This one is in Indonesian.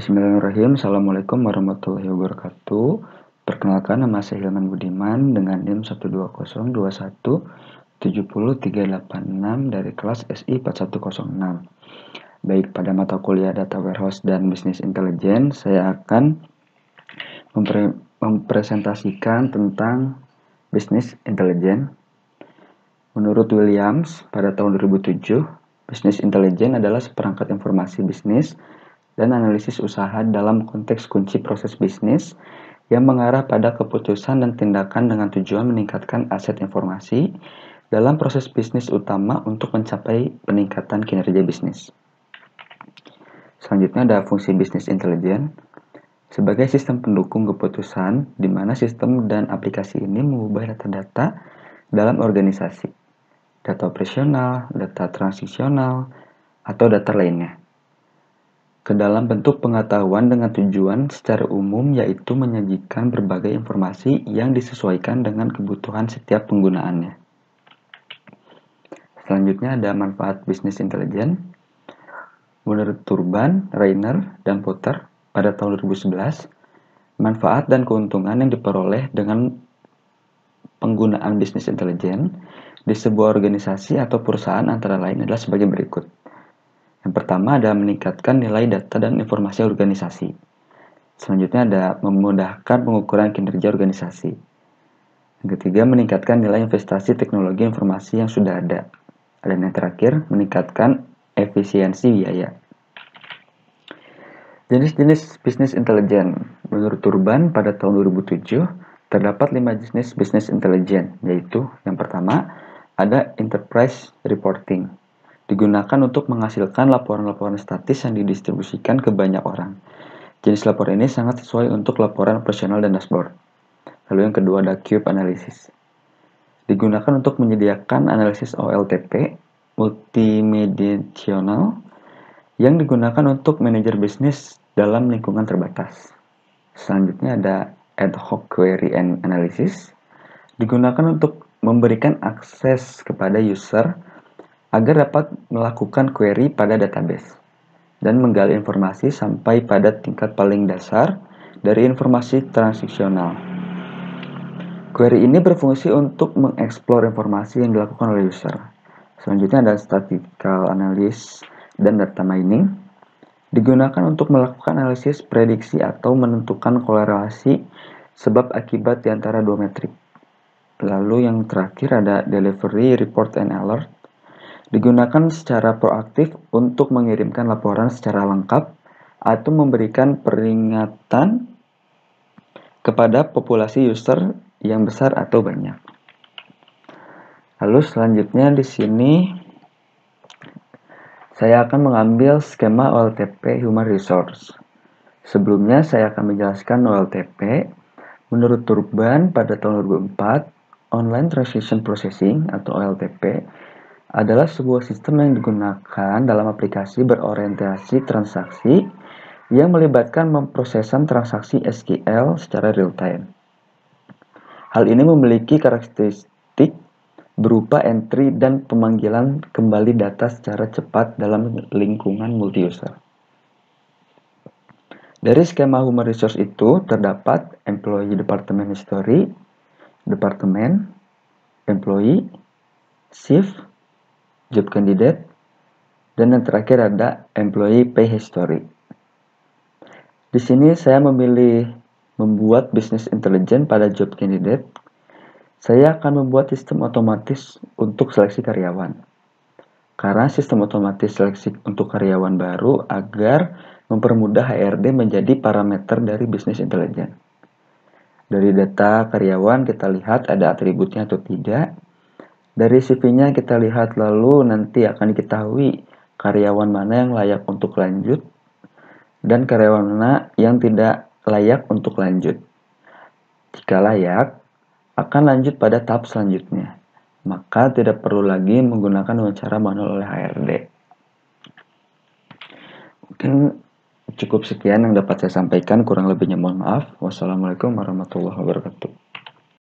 Bismillahirrahmanirrahim. Assalamualaikum warahmatullahi wabarakatuh. Perkenalkan, nama saya Hilman Budiman dengan NIM 12021700386 dari kelas SI 4106. Baik, pada mata kuliah Data Warehouse dan Business Intelligence, saya akan mempresentasikan tentang Business Intelligence. Menurut Williams, pada tahun 2007, Business Intelligence adalah seperangkat informasi bisnis dan analisis usaha dalam konteks kunci proses bisnis yang mengarah pada keputusan dan tindakan dengan tujuan meningkatkan aset informasi dalam proses bisnis utama untuk mencapai peningkatan kinerja bisnis. Selanjutnya ada fungsi Business Intelligence sebagai sistem pendukung keputusan di mana sistem dan aplikasi ini mengubah data-data dalam organisasi, data operasional, data transisional, atau data lainnya, ke dalam bentuk pengetahuan dengan tujuan secara umum, yaitu menyajikan berbagai informasi yang disesuaikan dengan kebutuhan setiap penggunaannya. Selanjutnya ada manfaat Business Intelligence. Menurut Turban, Reiner, dan Potter pada tahun 2011, manfaat dan keuntungan yang diperoleh dengan penggunaan Business Intelligence di sebuah organisasi atau perusahaan antara lain adalah sebagai berikut. Yang pertama ada meningkatkan nilai data dan informasi organisasi. Selanjutnya ada memudahkan pengukuran kinerja organisasi. Yang ketiga, meningkatkan nilai investasi teknologi informasi yang sudah ada. Dan yang terakhir, meningkatkan efisiensi biaya. Jenis-jenis Business Intelligence. Menurut Turban pada tahun 2007, terdapat 5 jenis Business Intelligence, yaitu yang pertama, ada Enterprise Reporting. Digunakan untuk menghasilkan laporan-laporan statis yang didistribusikan ke banyak orang. Jenis laporan ini sangat sesuai untuk laporan operasional dan dashboard. Lalu yang kedua ada Cube Analysis. Digunakan untuk menyediakan analisis OLTP, multimediational, yang digunakan untuk manajer bisnis dalam lingkungan terbatas. Selanjutnya ada Ad Hoc Query and Analysis. Digunakan untuk memberikan akses kepada user agar dapat melakukan query pada database dan menggali informasi sampai pada tingkat paling dasar dari informasi transaksional. Query ini berfungsi untuk mengeksplor informasi yang dilakukan oleh user. Selanjutnya ada Statistical Analysis dan Data Mining. Digunakan untuk melakukan analisis prediksi atau menentukan korelasi sebab akibat di antara dua metrik. Lalu yang terakhir ada Delivery Report and Alert. Digunakan secara proaktif untuk mengirimkan laporan secara lengkap atau memberikan peringatan kepada populasi user yang besar atau banyak. Lalu selanjutnya di sini saya akan mengambil skema OLTP Human Resource. Sebelumnya saya akan menjelaskan OLTP. Menurut Turban pada tahun 2004, Online Transaction Processing atau OLTP adalah sebuah sistem yang digunakan dalam aplikasi berorientasi transaksi yang melibatkan pemrosesan transaksi SQL secara real-time. Hal ini memiliki karakteristik berupa entry dan pemanggilan kembali data secara cepat dalam lingkungan multi-user. Dari skema Human Resource itu terdapat Employee Department History, Department, Employee, Shift, Job Candidate, dan yang terakhir ada Employee Pay History. Di sini saya memilih membuat Business Intelligence pada Job Candidate. Saya akan membuat sistem otomatis untuk seleksi karyawan. Karena sistem otomatis seleksi untuk karyawan baru agar mempermudah HRD menjadi parameter dari Business Intelligence. Dari data karyawan kita lihat ada atributnya atau tidak. Dari CV-nya kita lihat, lalu nanti akan diketahui karyawan mana yang layak untuk lanjut dan karyawan mana yang tidak layak untuk lanjut. Jika layak, akan lanjut pada tahap selanjutnya. Maka tidak perlu lagi menggunakan wawancara manual oleh HRD. Mungkin cukup sekian yang dapat saya sampaikan, kurang lebihnya mohon maaf. Wassalamualaikum warahmatullahi wabarakatuh.